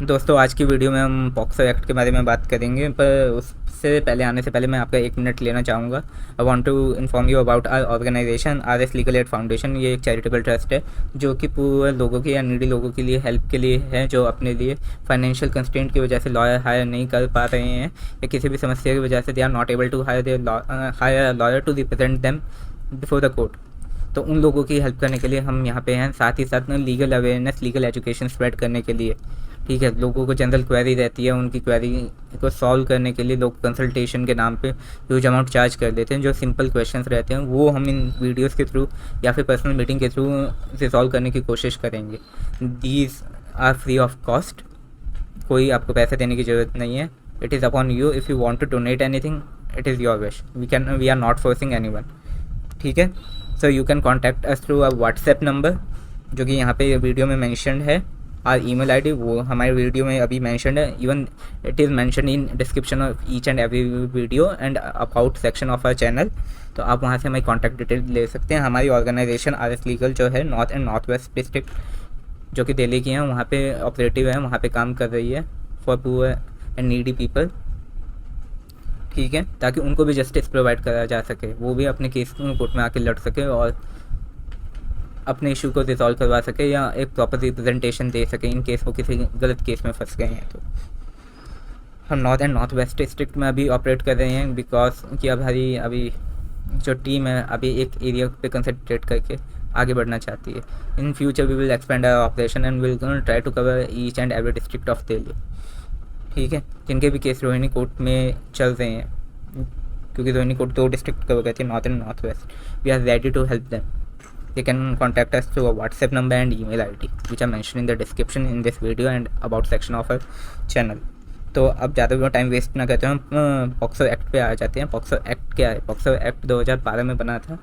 दोस्तों आज की वीडियो में हम पॉक्सो एक्ट के बारे में बात करेंगे, पर उससे पहले आने से पहले मैं आपका 1 मिनट लेना चाहूँगा। I want to inform you about our organisation RS legal aid foundation. ये एक चैरिटेबल ट्रस्ट है जो कि पूरे लोगों के या नीडी लोगों के लिए हेल्प के लिए है, जो अपने लिए फाइनेंशियल कंस्ट्रेंट की वजह से लॉयर हायर नहीं कर पा रहे हैं या किसी भी समस्या की वजह से they are not able to hire lawyer to represent them before the court. तो उन लोगों की हेल्प करने के लिए हम यहाँ पे हैं, साथ ही साथ legal awareness, legal education spread करने के लिए। ठीक है, लोगों को जनरल क्वेरी रहती है, उनकी क्वेरी को सॉल्व करने के लिए लोग कंसल्टेशन के नाम पे ह्यूज अमाउंट चार्ज कर देते हैं। जो सिंपल क्वेश्चंस रहते हैं वो हम इन वीडियोस के थ्रू या फिर पर्सनल मीटिंग के थ्रू रिजॉल्व करने की कोशिश करेंगे। These are free of cost, कोई आपको पैसे देने की ज़रूरत नहीं है। It is upon you, if you want to donate anything it is your wish, we are not forcing anyone. ठीक है, so you can contact us through a WhatsApp number जो कि यहाँ पे वीडियो में मैंशनड है, और ईमेल आईडी वो हमारे वीडियो में अभी मैंशनड है। Even it is mentioned in description of each and every video and about section of our channel. तो आप वहाँ से हमारी कॉन्टैक्ट डिटेल ले सकते हैं। हमारी ऑर्गेनाइजेशन RS लीगल जो है north and north waste district जो कि दिल्ली की है, वहाँ पे ऑपरेटिव है, वहाँ पे काम कर रही है for poor and needy people. ठीक है, ताकि उनको भी जस्टिस प्रोवाइड करा जा सके, वो भी अपने केस कोर्ट में आके लड़ सके और अपने इशू को रिजॉल्व करवा सके या एक प्रॉपर रिप्रेजेंटेशन दे सके इन केस वो किसी गलत केस में फंस गए हैं। तो हम north and north waste district में अभी ऑपरेट कर रहे हैं बिकॉज कि अब हमारी अभी जो टीम है अभी एक एरिया पे कंसंट्रेट करके आगे बढ़ना चाहती है। In future we will expand our operation and will try to cover each and every district of Delhi. ठीक है, जिनके भी केस रोहिणी कोर्ट में चल रहे हैं, क्योंकि रोहिणी कोर्ट 2 डिस्ट्रिक्ट कवर करती है, north and north west. We are ready to help them. They can contact us through a WhatsApp number and email ID which are mentioned in the description in this video and about section of our channel। तो अब ज़्यादा भी time waste ना करते हैं, हम POCSO act पे आ जाते हैं। पॉक्सो एक्ट क्या है? पॉक्सो एक्ट 2012 में बना था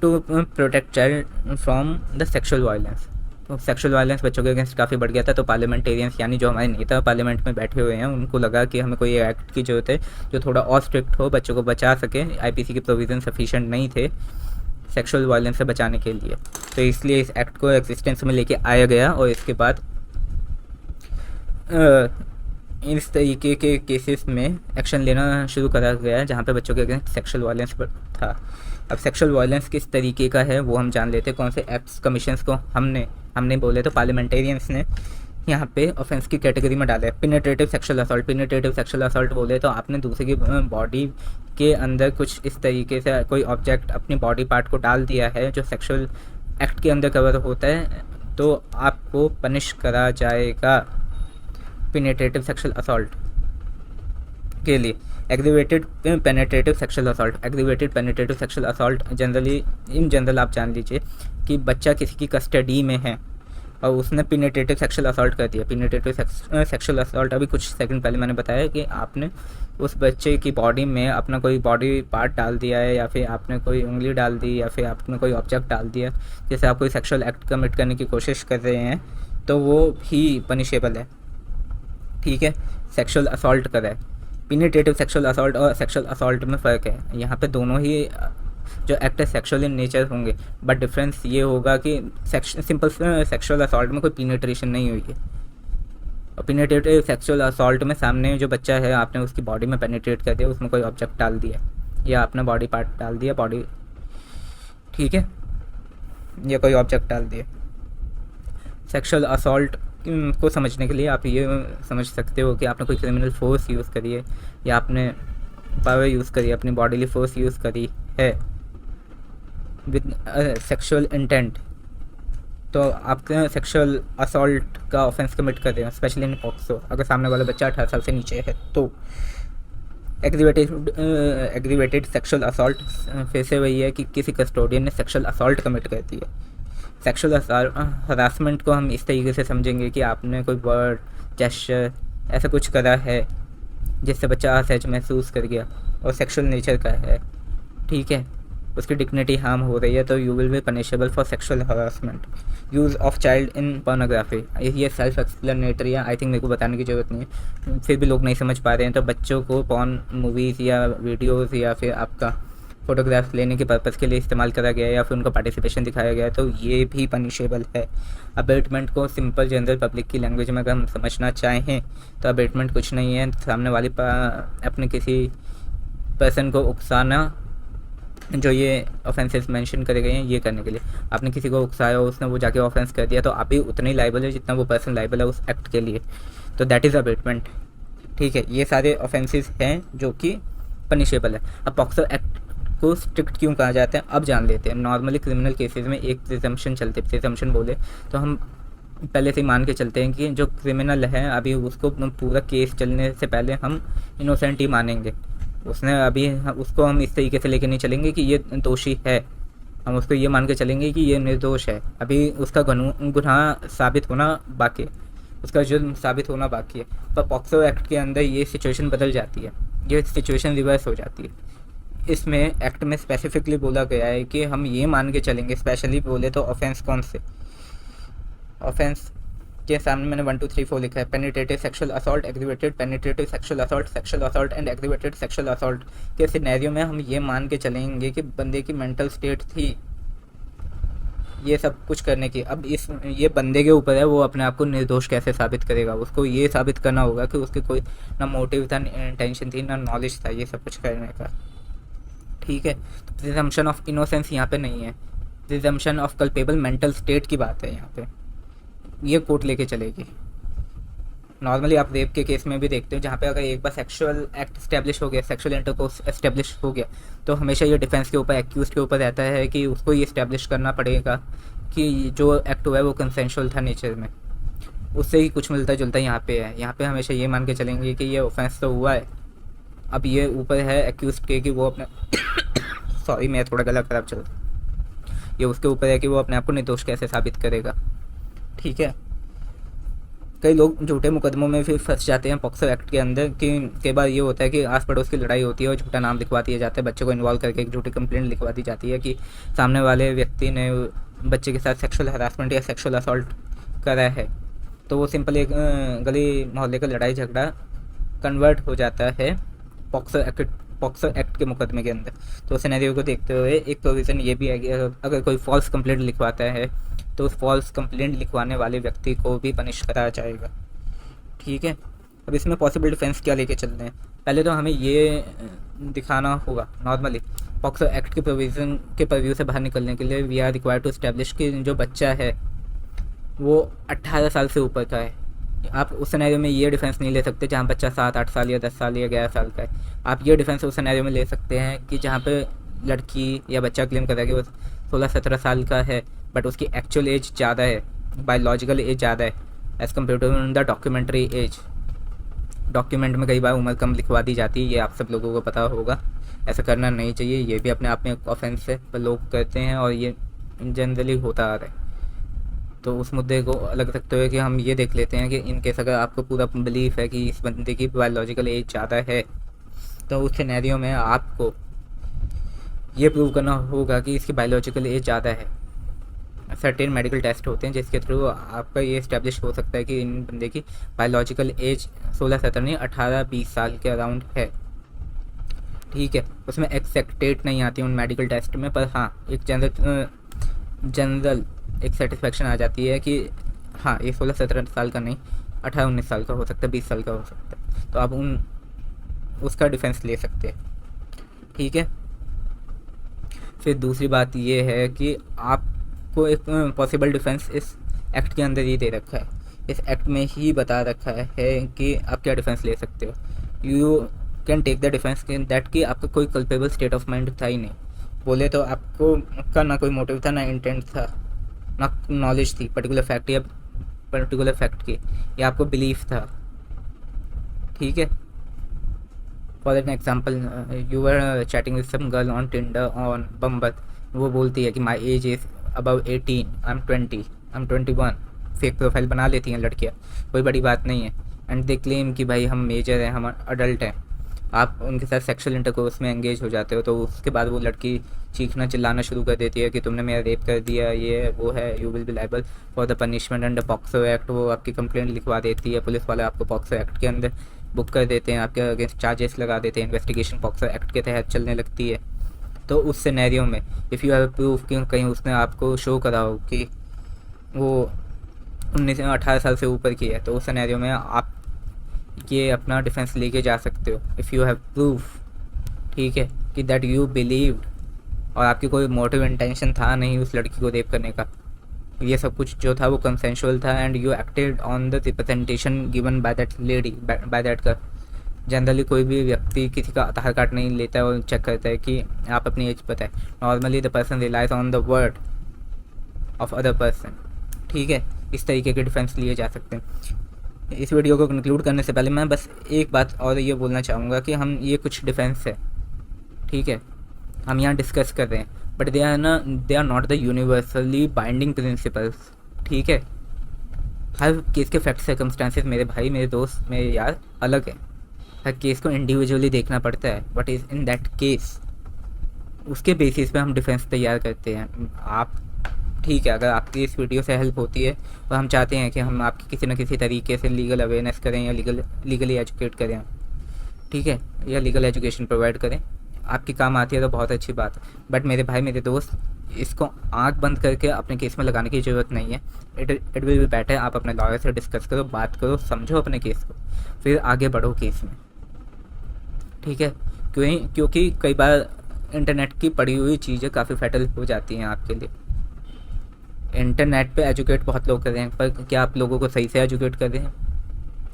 to protect child from the sexual violence. तो सेक्शुअल वायलेंस बच्चों के अगेंस्ट काफ़ी बढ़ गया था, तो पार्लियामेंटेरियंस यानी जो हमारे नेता पार्लियामेंट में बैठे हुए हैं उनको लगा कि हमें कोई एक्ट की ज़रूरत है जो थोड़ा और स्ट्रिक्ट हो, बच्चों को बचा सके। IPC के प्रोविज़न सफिशेंट नहीं थे सेक्सुअल वायलेंस से बचाने के लिए, तो इसलिए इस एक्ट को एग्जिस्टेंस में लेके आया गया। और इसके बाद इस तरीके के केसेस में एक्शन लेना शुरू करा गया है जहाँ पे बच्चों के अगेंस्ट सेक्सुअल वायलेंस था। अब सेक्सुअल वायलेंस किस तरीके का है वो हम जान लेते हैं। कौन से एक्ट्स कमीशंस को हमने बोले तो पार्लियामेंटेरियंस ने यहाँ पे ऑफेंस की कैटेगरी में डाला है। पिनेट्रेटिव सेक्सुअल असॉल्ट। पिनेट्रेटिव सेक्सुअल असॉल्ट बोले तो आपने दूसरे की बॉडी के अंदर कुछ इस तरीके से कोई ऑब्जेक्ट अपनी बॉडी पार्ट को डाल दिया है जो सेक्सुअल एक्ट के अंदर कवर होता है, तो आपको पनिश करा जाएगा पिनेट्रेटिव सेक्सुअल असॉल्ट के लिए। Aggravated penetrative sexual assault. Aggravated penetrative sexual assault in general आप जान लीजिए कि बच्चा किसी की कस्टडी में है और उसने पिनेट्रेटिव सेक्सुअल असॉल्ट कर दिया। पिनेट्रेटिव सेक्सुअल असॉल्ट अभी कुछ सेकंड पहले मैंने बताया कि आपने उस बच्चे की बॉडी में अपना कोई बॉडी पार्ट डाल दिया है, या फिर आपने कोई उंगली डाल दी, या फिर आपने कोई ऑब्जेक्ट डाल दिया, जैसे आप कोई सेक्सुअल एक्ट कमिट करने की कोशिश कर रहे हैं, तो वो भी पनिशेबल है। ठीक है, सेक्सुअल असॉल्ट कर है। पिनेट्रेटिव सेक्सुअल असॉल्ट और सेक्सुअल असॉल्ट में फ़र्क है। यहाँ पे दोनों ही जो एक्ट है सेक्सुअल इन नेचर होंगे, बट डिफरेंस ये होगा कि सिंपल सेक्सुअल असॉल्ट में कोई पिनेट्रेशन नहीं हुई है, और पिनेट्रेटिव सेक्सुअल असॉल्ट में सामने जो बच्चा है आपने उसकी बॉडी में पेनिट्रेट कर दिया, उसमें कोई ऑब्जेक्ट डाल दिया या आपने बॉडी पार्ट डाल दिया, बॉडी, ठीक है, या कोई ऑब्जेक्ट डाल दिया। सेक्सुअल असॉल्ट को समझने के लिए आप ये समझ सकते हो कि आपने कोई क्रिमिनल फोर्स यूज़ करी है या आपने पावर यूज़ करी है, अपनी बॉडीली फोर्स यूज़ करी है विद सेक्सुअल इंटेंट, तो आप सेक्सुअल असॉल्ट का ऑफेंस कमिट कर रहे हैं, स्पेशली इन पॉक्सो। अगर सामने वाला बच्चा 18 साल से नीचे है तो एग्रीवेटेड सेक्सुअल असॉल्ट फिर से वही है कि किसी कस्टोडियन ने सेक्सुअल असॉल्ट कमिट कर दिया। सेक्सुअल हरासमेंट को हम इस तरीके से समझेंगे कि आपने कोई वर्ड, जेस्चर ऐसा कुछ करा है जिससे बच्चा असहज महसूस कर गया और सेक्सुअल नेचर का है, ठीक है, उसकी डिग्निटी हार्म हो रही है, तो you will be punishable for sexual harassment. Use of child in pornography, ये सेल्फ एक्सप्लेनेटरी है, आई थिंक मेरे को बताने की ज़रूरत नहीं है, फिर भी लोग नहीं समझ पा रहे हैं। तो बच्चों को पॉर्न मूवीज़ या वीडियोज़ या फिर आपका फ़ोटोग्राफ्स लेने के पर्पज़ के लिए इस्तेमाल करा गया है या फिर उनका पार्टिसिपेशन दिखाया गया है, तो ये भी पनिशेबल है। अबेटमेंट को सिंपल जनरल पब्लिक की लैंग्वेज में अगर हम समझना चाहें तो अबेटमेंट कुछ नहीं है, सामने वाले अपने किसी पर्सन को उकसाना, जो ये ऑफेंसेस मेंशन करे गए हैं ये करने के लिए। आपने किसी को उकसाया, उसने वो जाके ऑफेंस कर दिया, तो आप भी उतने ही लाइबल है जितना वो पर्सन लाइबल है उस एक्ट के लिए, तो दैट इज़ अबेटमेंट। ठीक है, ये सारे ऑफेंसेस हैं जो कि पनिशेबल है। अब पॉक्सो एक्ट को स्ट्रिक्ट क्यों कहा जाता है अब जान लेते हैं। नॉर्मली क्रिमिनल केसेस में एक प्रिजम्पशन चलते, प्रिजम्पशन बोले तो हम पहले से ही मान के चलते हैं कि जो क्रिमिनल है अभी उसको पूरा केस चलने से पहले हम इनोसेंट ही मानेंगे। उसने अभी उसको हम इस तरीके से लेके नहीं चलेंगे कि ये दोषी है, हम उसको ये मान के चलेंगे कि ये निर्दोष है, अभी उसका गुनाह साबित होना बाकी है, उसका जुर्म साबित होना बाकी है। पर पॉक्सो एक्ट के अंदर ये सिचुएशन बदल जाती है, ये सिचुएशन रिवर्स हो जाती है। इसमें एक्ट में स्पेसिफिकली बोला गया है कि हम ये मान के चलेंगे, स्पेशली बोले तो ऑफेंस कौन से, ऑफेंस के सामने मैंने 1 2 3 4 लिखा है। Penetrative sexual assault, aggravated penetrative sexual assault and aggravated sexual assault के सिनेरियो में हम ये मान के चलेंगे कि बंदे की मेंटल स्टेट थी ये सब कुछ करने की। अब ये बंदे के ऊपर है, वो अपने आप को निर्दोष कैसे साबित करेगा। उसको ये साबित करना होगा कि उसके कोई ना मोटिव था, ना इंटेंशन थी, ना नॉलेज था ये सब कुछ करने का। ठीक है, तो प्रिजम्पशन ऑफ इनोसेंस यहाँ पे नहीं है, presumption of culpable mental state की बात है यहाँ पे, ये कोर्ट लेके चलेगी। नॉर्मली आप रेप के केस में भी देखते हो, जहाँ पे अगर एक बार सेक्सुअल एक्ट एस्टेब्लिश हो गया, सेक्सुअल इंटरकोर्स एस्टेब्लिश हो गया, तो हमेशा ये डिफेंस के ऊपर, एक्यूज के ऊपर रहता है कि उसको ये एस्टेब्लिश करना पड़ेगा कि जो एक्ट हुआ है वो कंसेंशुअल था नेचर में। उससे ही कुछ मिलता जुलता यहाँ पे है। यहाँ पे हमेशा ये मान के चलेंगे कि ये ऑफेंस तो हुआ है, अब ये ऊपर है एक्यूज के कि वो अपने सॉरी मैं थोड़ा गला खराब चल रहा, ये उसके ऊपर है कि वो अपने आप को निर्दोष कैसे साबित करेगा। ठीक है, कई लोग झूठे मुकदमों में फिर फंस जाते हैं पॉक्सो एक्ट के अंदर कि कई बार ये होता है कि आस पड़ोस की लड़ाई होती है और झूठा नाम लिखवा दिया जाता है, बच्चे को इन्वॉल्व करके एक झूठी कंप्लेंट लिखवा दी जाती है कि सामने वाले व्यक्ति ने बच्चे के साथ सेक्सुअल हरासमेंट या सेक्सुअल असॉल्ट करा है, तो वो सिंपल एक गली मोहल्ले का लड़ाई झगड़ा कन्वर्ट हो जाता है पॉक्सो एक्ट के मुकदमे के अंदर। तो सिनेरियो को देखते हुए एक प्रोविज़न ये भी है कि अगर कोई फॉल्स कंप्लेंट लिखवाता है तो उस फॉल्स कंप्लेंट लिखवाने वाले व्यक्ति को भी पनिश कराया जाएगा। ठीक है, अब इसमें पॉसिबल डिफेंस क्या लेके चल रहे हैं, पहले तो हमें ये दिखाना होगा नॉर्मली पॉक्सो एक्ट के प्रोविज़न के परव्यू से बाहर निकलने के लिए we are required to establish कि जो बच्चा है वो 18 साल से ऊपर का है। आप उस सिनेरियो में ये डिफेंस नहीं ले सकते जहाँ बच्चा 7-8 साल या 10 साल या 11 साल का है। आप ये डिफेंस उस सिनेरियो में ले सकते हैं कि जहाँ पे लड़की या बच्चा क्लेम कर रहा है कि वो 16-17 साल का है, बट उसकी एक्चुअल एज ज़्यादा है, बायोलॉजिकल एज ज़्यादा है as compare to the documentary age. Document में कई बार उम्र कम लिखवा दी जाती है, ये आप सब लोगों को पता होगा, ऐसा करना नहीं चाहिए, ये भी अपने आप में एक ऑफेंस है पर लोग करते हैं और ये जनरली होता आ रहा है। तो उस मुद्दे को अलग रखते हुए कि हम ये देख लेते हैं कि इन केस अगर आपको पूरा बिलीफ है कि इस बंदे की बायोलॉजिकल एज ज़्यादा है, तो उस सिनेरियो में आपको ये प्रूव करना होगा कि इसकी बायोलॉजिकल एज ज़्यादा है। सर्टेन मेडिकल टेस्ट होते हैं जिसके थ्रू आपका ये इस्टेब्लिश हो सकता है कि इन बंदे की बायोलॉजिकल एज 16-17 नहीं 18-20 साल के अराउंड है। ठीक है, उसमें एक्जैक्ट डेट नहीं आती उन मेडिकल टेस्ट में, पर हाँ एक जनरल एक सेटिस्फेक्शन आ जाती है कि हाँ ये 16-17 साल का नहीं 18-19 साल का हो सकता है, 20 साल का हो सकता है, तो आप उसका डिफेंस ले सकते हैं। ठीक है, फिर दूसरी बात ये है कि आपको एक पॉसिबल डिफेंस इस एक्ट के अंदर ही दे रखा है, इस एक्ट में ही बता रखा है कि आप क्या डिफेंस ले सकते हो। You can take the defence that कि आपका कोई कल्पेबल स्टेट ऑफ माइंड था ही नहीं, बोले तो आपका ना कोई मोटिव था, ना इंटेंट था, ना नॉलेज थी पर्टिकुलर फैक्ट की, या आपको बिलीफ था। ठीक है, for an example you are chatting with some girl on Tinder on Bumble, वो बोलती है कि my age is above 18, I am 20, I am 21, fake profile बना लेती हैं लड़कियाँ, कोई बड़ी बात नहीं है, एंड दे क्लेम कि भाई हम मेजर हैं, हम अडल्ट हैं। आप उनके साथ सेक्सुअल इंटरकोर्स में एंगेज हो जाते हो, तो उसके बाद वो लड़की चीखना चिल्लाना शुरू कर देती है कि तुमने मेरा रेप कर दिया, ये वो है, you will be liable for the punishment under POCSO act. वो आपकी कंप्लेंट लिखवा देती है, पुलिस वाले आपको पॉक्सो एक्ट के अंदर बुक कर देते हैं, आपके अगेंस्ट चार्जेस लगा देते हैं, इन्वेस्टिगेशन पॉक्सो एक्ट के तहत चलने लगती है। तो उस सिनेरियो में इफ़ यू हैव प्रूफ कि कहीं उसने आपको शो करा हो कि वो 18 साल से ऊपर की है, तो उस सिनेरियो में आप ये अपना डिफेंस लेके जा सकते हो इफ़ यू हैव प्रूफ, ठीक है, कि दैट यू बिलीव्ड और आपकी कोई मोटिव इंटेंशन था नहीं उस लड़की को रेप करने का। ये सब कुछ जो था वो कंसेंशुअल था and you acted on the representation given by that lady, by that girl. Generally कोई भी व्यक्ति किसी का आधार कार्ड नहीं लेता है और चेक करता है कि आप अपनी एज बताएं। Normally the person relies on the word of other person, ठीक है। इस तरीके के डिफेंस लिए जा सकते हैं। इस वीडियो को कंक्लूड करने से पहले मैं बस एक बात और ये बोलना चाहूँगा कि हम ये कुछ डिफेंस है, ठीक है, हम यहाँ डिस्कस कर रहे हैं, but they are not the universally binding principles, ठीक है। हर केस के फैक्ट सर्कमस्टांसेस मेरे भाई, मेरे दोस्त, मेरे यार अलग है। हर केस को इंडिविजुअली देखना पड़ता है, but is in that case उसके बेसिस पे हम डिफेंस तैयार करते हैं। आप, ठीक है, अगर आपकी इस वीडियो से हेल्प होती है और हम चाहते हैं कि हम आपकी किसी न किसी तरीके से लीगल अवेयरनेस करें या लीगली एजुकेट करें, ठीक है, या लीगल एजुकेशन प्रोवाइड करें, आपकी काम आती है तो बहुत अच्छी बात है। बट मेरे भाई, मेरे दोस्त, इसको आंख बंद करके अपने केस में लगाने की ज़रूरत नहीं है। इट विल बी बेटर आप अपने लॉयर से डिस्कस करो, बात करो, समझो अपने केस को, फिर आगे बढ़ो केस में, ठीक है। क्योंकि कई बार इंटरनेट की पड़ी हुई चीज़ें काफ़ी फैटल हो जाती हैं आपके लिए। इंटरनेट पे एजुकेट बहुत लोग कर रहे हैं, पर क्या आप लोगों को सही से एजुकेट कर रहे हैं,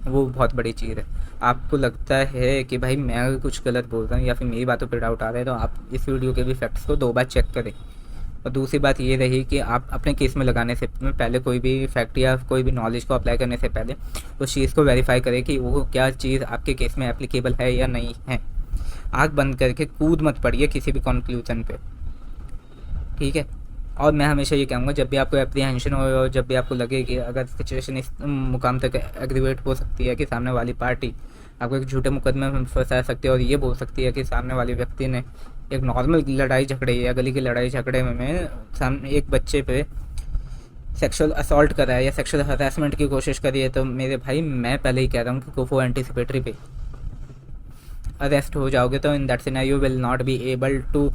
वो बहुत बड़ी चीज़ है। आपको लगता है कि भाई मैं अगर कुछ गलत बोल रहा हूँ या फिर मेरी बातों पर डाउट आ रहा है, तो आप इस वीडियो के भी फैक्ट्स को 2 बार चेक करें। और दूसरी बात ये रही कि आप अपने केस में लगाने से पहले कोई भी फैक्ट या कोई भी नॉलेज को अप्लाई करने से पहले उस चीज़ को वेरीफाई करें कि वो क्या चीज़ आपके केस में एप्लीकेबल है या नहीं है। आँख बंद करके कूद मत पड़िए किसी भी कंक्लूजन पे, ठीक है। और मैं हमेशा ये कहूँगा, जब भी आपको एप्रीहेंशन हो और जब भी आपको लगे कि अगर सिचुएशन इस मुकाम तक एग्रीवेट हो सकती है कि सामने वाली पार्टी आपको एक झूठे मुकदमे में फंसा सकती है और ये बोल सकती है कि सामने वाले व्यक्ति ने एक नॉर्मल लड़ाई झगड़े या गली की लड़ाई झगड़े में सामने एक बच्चे पे सेक्सुअल असॉल्ट करा है या सेक्सुअल हरासमेंट की कोशिश करी है, तो मेरे भाई मैं पहले ही कह रहा हूँ कि कोफो एंटीसिपेटरी पे अरेस्ट हो जाओगे। तो in that scenario will not be able to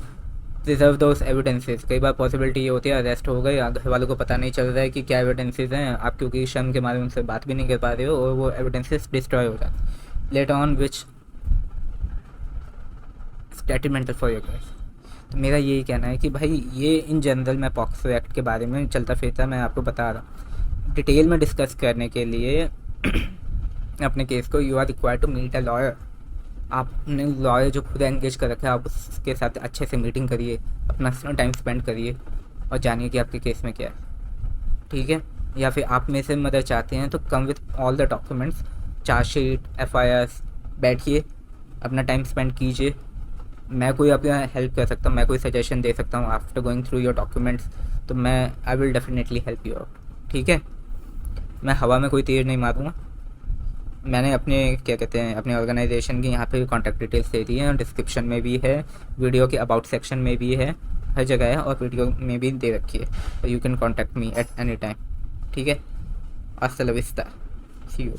preserve those evidences. कई बार पॉसिबिलिटी ये होती है अरेस्ट हो गए, घर वालों को पता नहीं चल रहा है कि क्या एविडेंसेस हैं, आप क्योंकि शर्म के मारे उनसे बात भी नहीं कर पा रहे हो और वो एविडेंसेस डिस्ट्रॉय हो जाते later on which detrimental for your case. तो मेरा यही कहना है कि भाई ये इन जनरल मैं पॉक्सो एक्ट के बारे में चलता फिरता मैं आपको बता रहा हूँ। डिटेल में डिस्कस करने के लिए अपने केस को you are required to meet a lawyer. आपने लॉयर जो खुद एंगेज कर रखा है, आप उसके साथ अच्छे से मीटिंग करिए, अपना टाइम स्पेंड करिए और जानिए कि आपके केस में क्या है, ठीक है। या फिर आप में से मदद चाहते हैं तो come with all the documents, chargesheet, FIRs, बैठिए, अपना टाइम स्पेंड कीजिए। मैं कोई आपकी हेल्प कर सकता हूँ, मैं कोई सजेशन दे सकता हूँ after going through your documents, तो I will definitely help you out, ठीक है। मैं हवा में कोई तीर नहीं मारूँगा। मैंने अपने क्या कहते हैं अपने ऑर्गेनाइजेशन की यहाँ पे कॉन्टैक्ट डिटेल्स दे दी हैं, डिस्क्रिप्शन में भी है, वीडियो के अबाउट सेक्शन में भी है, हर जगह है और वीडियो में भी दे रखी है, तो you can contact me at any time, ठीक है। अस्सलाम वालेकुम, सी यू।